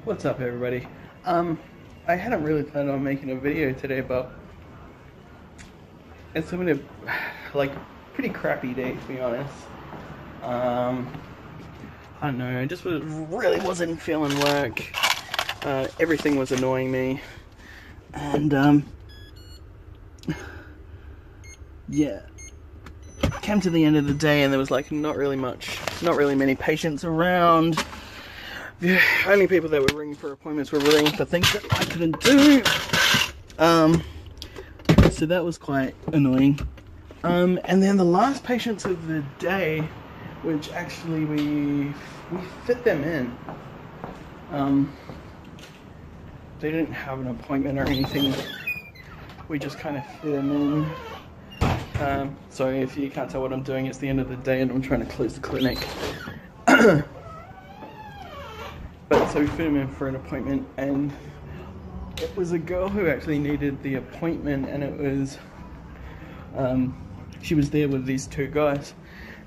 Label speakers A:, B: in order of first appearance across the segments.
A: What's up, everybody? I hadn't really planned on making a video today, but it's been a pretty crappy day, to be honest. I don't know, I just really wasn't feeling work. Everything was annoying me, and yeah, came to the end of the day and there was not really many patients around. The only people that were ringing for appointments were ringing for things that I couldn't do. So that was quite annoying. And then the last patients of the day, which actually we fit them in. They didn't have an appointment or anything. We just kind of fit them in. Sorry if you can't tell what I'm doing, it's the end of the day and I'm trying to close the clinic. But so we fit him in for an appointment, and it was a girl who actually needed the appointment, and it was, she was there with these two guys,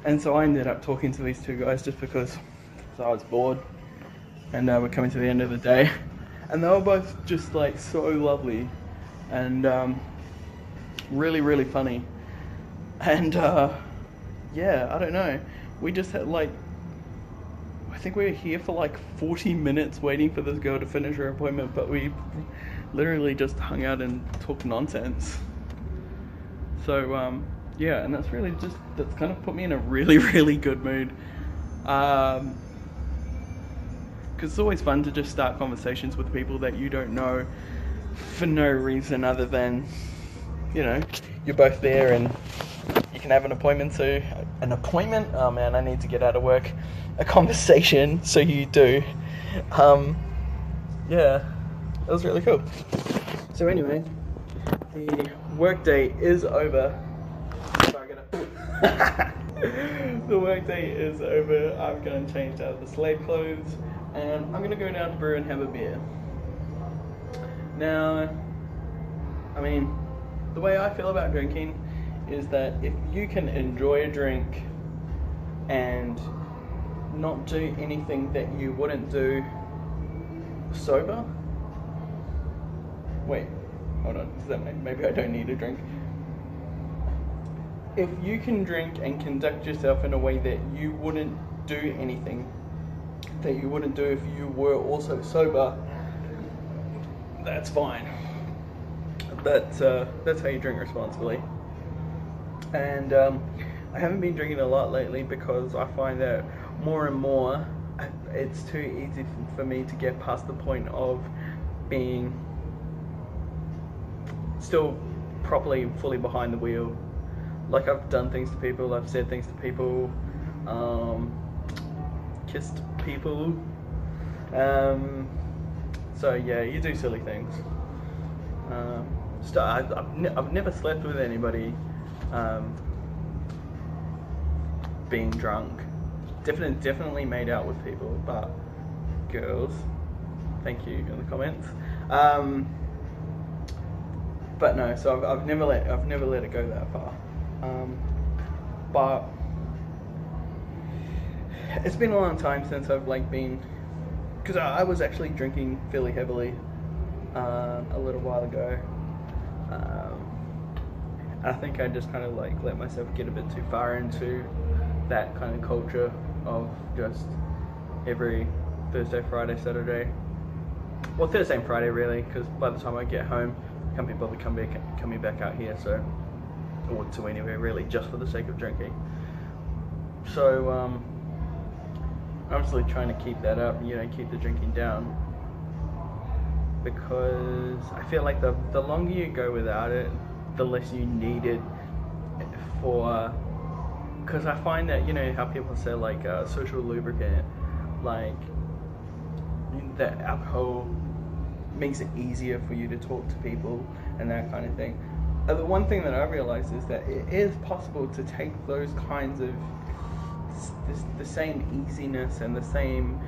A: and so I ended up talking to these two guys just because I was bored, and we're coming to the end of the day, and they were both just so lovely, and really funny, and yeah, I don't know, we just had I think we were here for 40 minutes waiting for this girl to finish her appointment, but we literally just hung out and talked nonsense. So yeah, and that's kind of put me in a really good mood. Because it's always fun to just start conversations with people that you don't know for no reason other than, you're both there and you can have an appointment. So an appointment? Oh man, I need to get out of work. A conversation, so you do. Yeah, that was really cool. So anyway, the workday is over. Sorry, the workday is over. I'm gonna change out of the slave clothes, and I'm gonna go down to Brew and have a beer. Now, I mean, the way I feel about drinking is that if you can enjoy a drink and not do anything that you wouldn't do sober. Wait, hold on, does that mean maybe I don't need a drink? If you can drink and conduct yourself in a way that you wouldn't do anything that you wouldn't do if you were also sober, that's fine. That's how you drink responsibly. And I haven't been drinking a lot lately because I find that more and more it's too easy for me to get past the point of being still properly fully behind the wheel. I've done things to people, I've said things to people, kissed people, so yeah, you do silly things. I've never slept with anybody being drunk. Definitely made out with people, but girls, thank you in the comments. But no, so I've never let it go that far. But it's been a long time since I've been, because I was actually drinking fairly heavily a little while ago. I think I just kind of let myself get a bit too far into that kind of culture of just every Thursday, Friday, Saturday. Well, Thursday and Friday really, because by the time I get home, I can't be bothered coming back out here, so, or to anywhere really, just for the sake of drinking. So I'm just trying to keep that up, keep the drinking down, because I feel like the longer you go without it, the less you need it for. Because I find that, how people say social lubricant, that alcohol makes it easier for you to talk to people and that kind of thing. The one thing that I realized is that it is possible to take those kinds of the same easiness and the same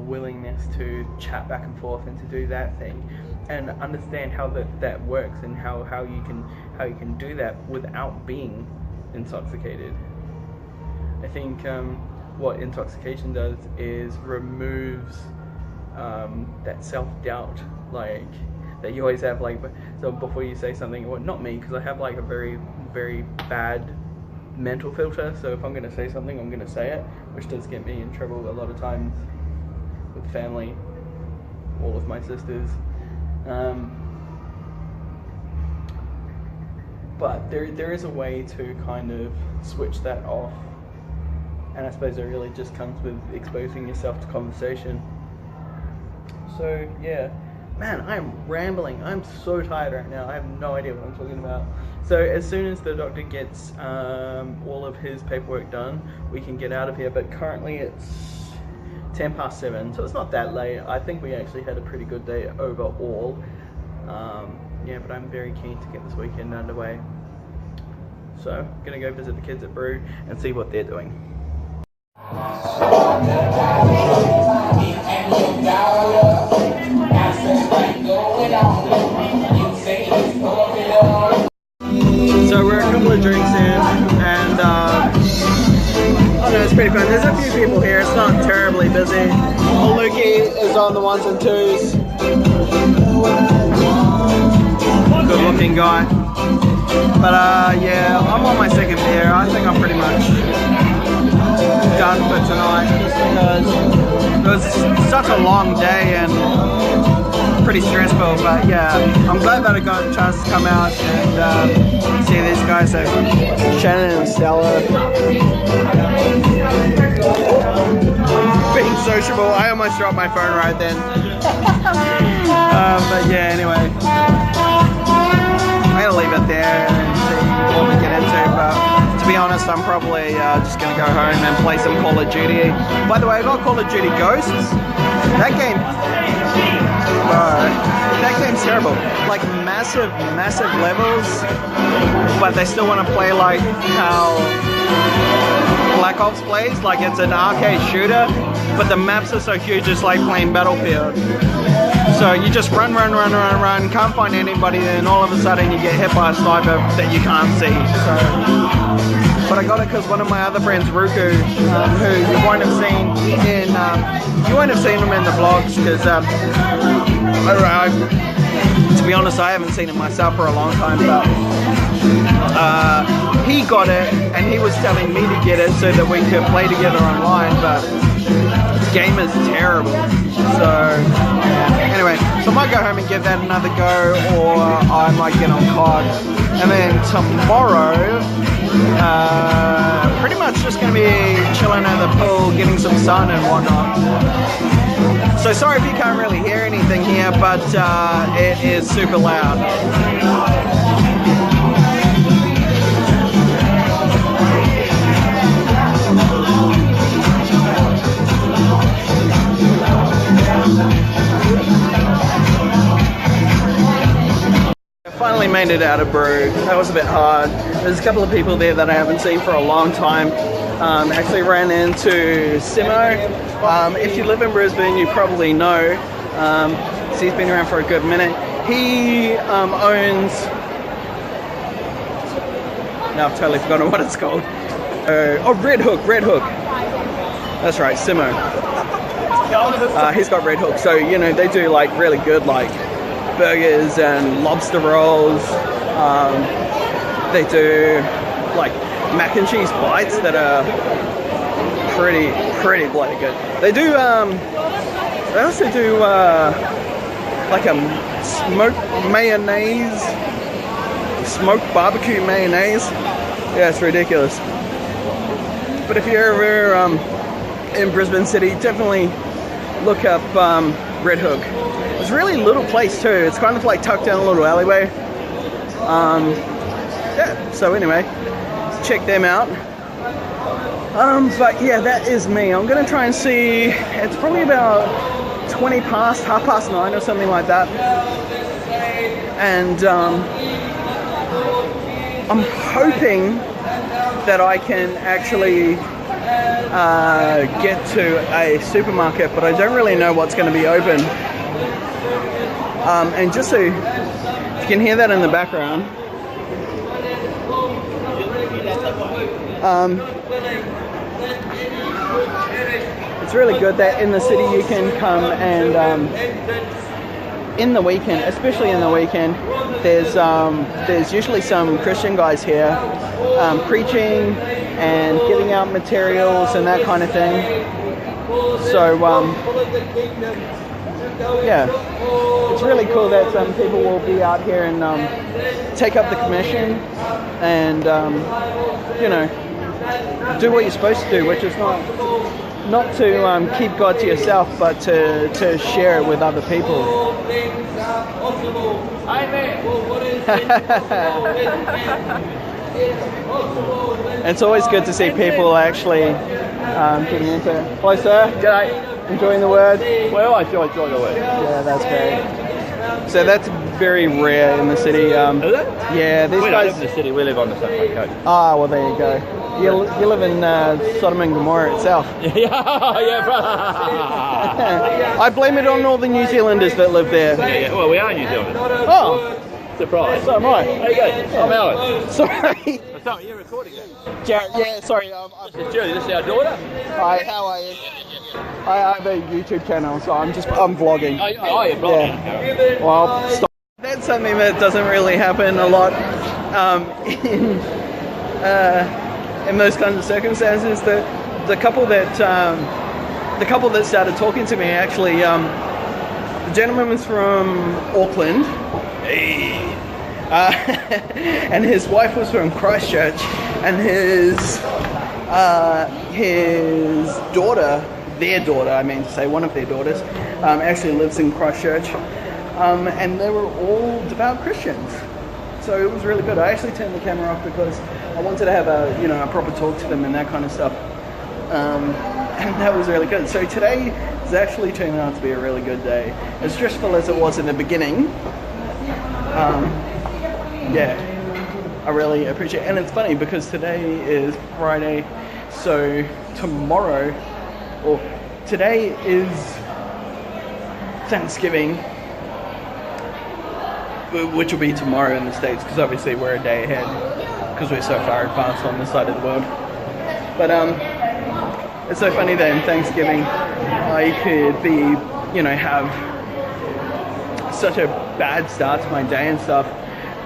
A: willingness to chat back and forth and to do that thing, and understand how that works and how you can do that without being intoxicated. I think what intoxication does is removes that self-doubt, like that you always have, like, so before you say something, well, not me, because I have like a very, very bad mental filter, so if I'm going to say something, I'm going to say it, which does get me in trouble a lot of times with family, all of my sisters. But there is a way to kind of switch that off, and I suppose it really just comes with exposing yourself to conversation. So yeah, man, I'm rambling. I'm so tired right now. I have no idea what I'm talking about. So as soon as the doctor gets all of his paperwork done, we can get out of here. But currently it's 7:10, so it's not that late. I think we actually had a pretty good day overall. Yeah, but I'm very keen to get this weekend underway. So I'm gonna go visit the kids at Brew and see what they're doing. So we're a couple of drinks in, and oh no, it's pretty fun. There's a few people here. It's not terribly busy. Lukey is on the 1s and 2s. Good looking guy. But yeah, I'm on my second beer. I think I'm pretty much done for tonight, just because it was such a long day and pretty stressful. But yeah, I'm glad that I got a chance to come out and see these guys. So Shannon and Stella being sociable. I almost dropped my phone right then. But yeah, anyway, I'm gonna leave it there and see what we get into. But to be honest, I'm probably just gonna go home and play some Call of Duty. By the way, I got Call of Duty Ghosts. That game, that game's terrible. Like massive levels, but they still want to play like how Black Ops plays. Like it's an arcade shooter, but the maps are so huge, it's like playing Battlefield. So you just run, can't find anybody, and all of a sudden you get hit by a sniper that you can't see. So, but I got it because one of my other friends, Ruku, who you won't have seen in, him in the vlogs, because to be honest, I haven't seen it myself for a long time, but he got it, and he was telling me to get it so that we could play together online, but this game is terrible. So anyway, so I might go home and give that another go, or I might get on COD. And then tomorrow, pretty much just going to be chilling at the pool, getting some sun and whatnot. So sorry if you can't really hear anything here, but it is super loud. Finally made it out of Brew. That was a bit hard. There's a couple of people there that I haven't seen for a long time. Actually ran into Simo. If you live in Brisbane, you probably know. So he's been around for a good minute. He owns... Now I've totally forgotten what it's called. Oh, Red Hook. That's right, Simo. He's got Red Hook. So, you know, they do like really good like burgers and lobster rolls. They do like mac and cheese bites that are pretty bloody good. They do they also do like a smoked mayonnaise, smoked barbecue mayonnaise. Yeah, it's ridiculous. But if you're ever in Brisbane City, definitely look up Red Hook. It's a really little place too. It's kind of like tucked down a little alleyway. Yeah, so anyway, check them out. But yeah, that is me. I'm gonna try and see, it's probably about 20 past, 9:30 or something like that. And I'm hoping that I can actually get to a supermarket, but I don't really know what's going to be open. And just so you can hear that in the background, it's really good that in the city you can come and in the weekend, especially in the weekend, there's usually some Christian guys here preaching and giving out materials and that kind of thing. So yeah, it's really cool that some people will be out here and take up the commission and you know, do what you're supposed to do, which is not to keep God to yourself, but to share it with other people. It's always good to see people actually getting into it. Hello, sir.
B: G'day.
A: Enjoying the word?
B: Well, I enjoy the word.
A: Yeah, that's great. So that's very rare in the city.
B: Is it?
A: Yeah, these
B: We
A: guys.
B: don't live in the city, we live on the Sunday Coast.
A: Ah, well, there you go. You live in Sodom and Gomorrah itself.
B: Yeah, brother.
A: I blame it on all the New Zealanders that live there.
B: Yeah, well, we are New Zealand.
A: Oh,
B: Surprise.
A: so am I.
B: There you go. I'm Alan.
A: Sorry.
B: So, you're recording it?
A: Jared, yeah, sorry.
B: This is Julie, this is our daughter.
A: Hi, how are you? I have a YouTube channel, so I'm vlogging.
B: Oh, you're vlogging.
A: Yeah. Well, stop. That's something that doesn't really happen a lot in those kinds of circumstances. The couple that started talking to me actually, the gentleman was from Auckland. Hey. And his wife was from Christchurch, and his daughter, I mean to say, one of their daughters, actually lives in Christchurch, and they were all devout Christians. So it was really good. I actually turned the camera off because I wanted to have a proper talk to them and that kind of stuff, and that was really good. So today is actually turning out to be a really good day, as stressful as it was in the beginning. Yeah, I really appreciate it. And it's funny because today is Friday, so today is Thanksgiving, which will be tomorrow in the States, because obviously we're a day ahead because we're so far advanced on this side of the world. But it's so funny that in Thanksgiving I could be, have such a bad start to my day and stuff,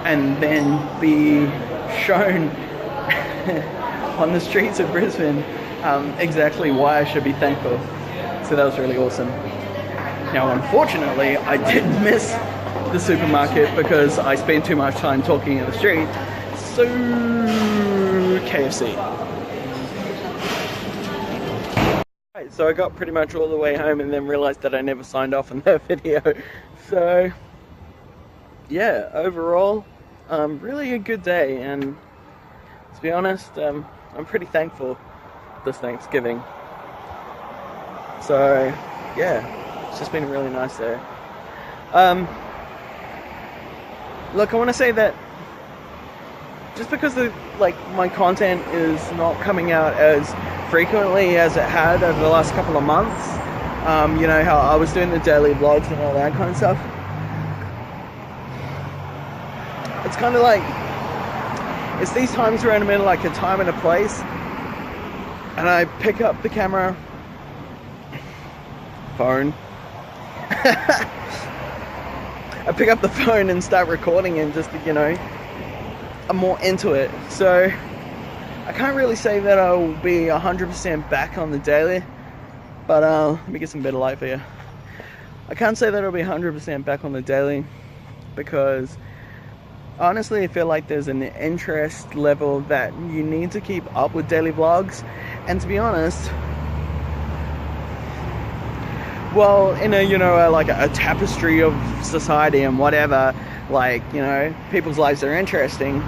A: and then be shown on the streets of Brisbane exactly why I should be thankful. So that was really awesome. Now, unfortunately, I did miss the supermarket because I spent too much time talking in the street. So, KFC. Right, so I got pretty much all the way home and then realized that I never signed off on that video. So, yeah, overall, really a good day, and to be honest, I'm pretty thankful this Thanksgiving. So, yeah, it's just been a really nice day. Look, I want to say that just because my content is not coming out as frequently as it had over the last couple of months, you know how I was doing the daily vlogs and all that kind of stuff. It's kind of like, it's these times where I'm in like a time and a place, and I pick up the camera, phone, I pick up the phone and start recording, and just, I'm more into it. So I can't really say that I'll be 100% back on the daily, but let me get some better light for you. I can't say that I'll be 100% back on the daily because honestly I feel like there's an interest level that you need to keep up with daily vlogs, and to be honest, well, in a like a tapestry of society and whatever, like, people's lives are interesting,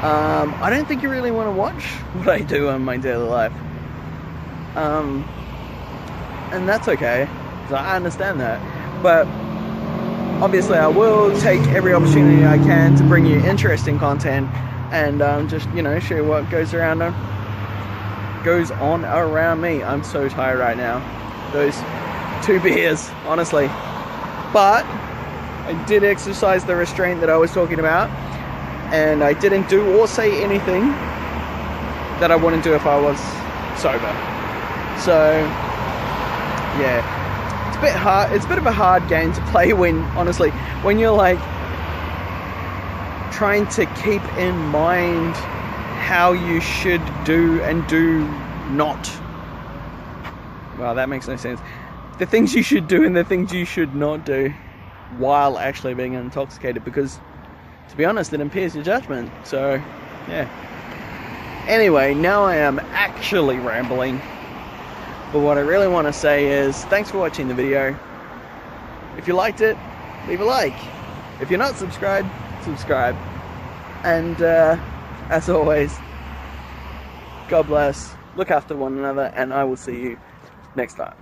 A: I don't think you really want to watch what I do in my daily life, and that's okay, because I understand that. But obviously I will take every opportunity I can to bring you interesting content, and just show you what goes on around me. I'm so tired right now. Those 2 beers, honestly. But I did exercise the restraint that I was talking about, and I didn't do or say anything that I wouldn't do if I was sober. So yeah, it's a bit hard. It's a bit of a hard game to play when, honestly, when you're like trying to keep in mind how you should do and do not. Well, that makes no sense. The things you should do and the things you should not do while actually being intoxicated, because to be honest, it impairs your judgment. So yeah. Anyway, now I am actually rambling. But what I really want to say is, thanks for watching the video. If you liked it, leave a like. If you're not subscribed, subscribe. And as always, God bless, look after one another, and I will see you next time.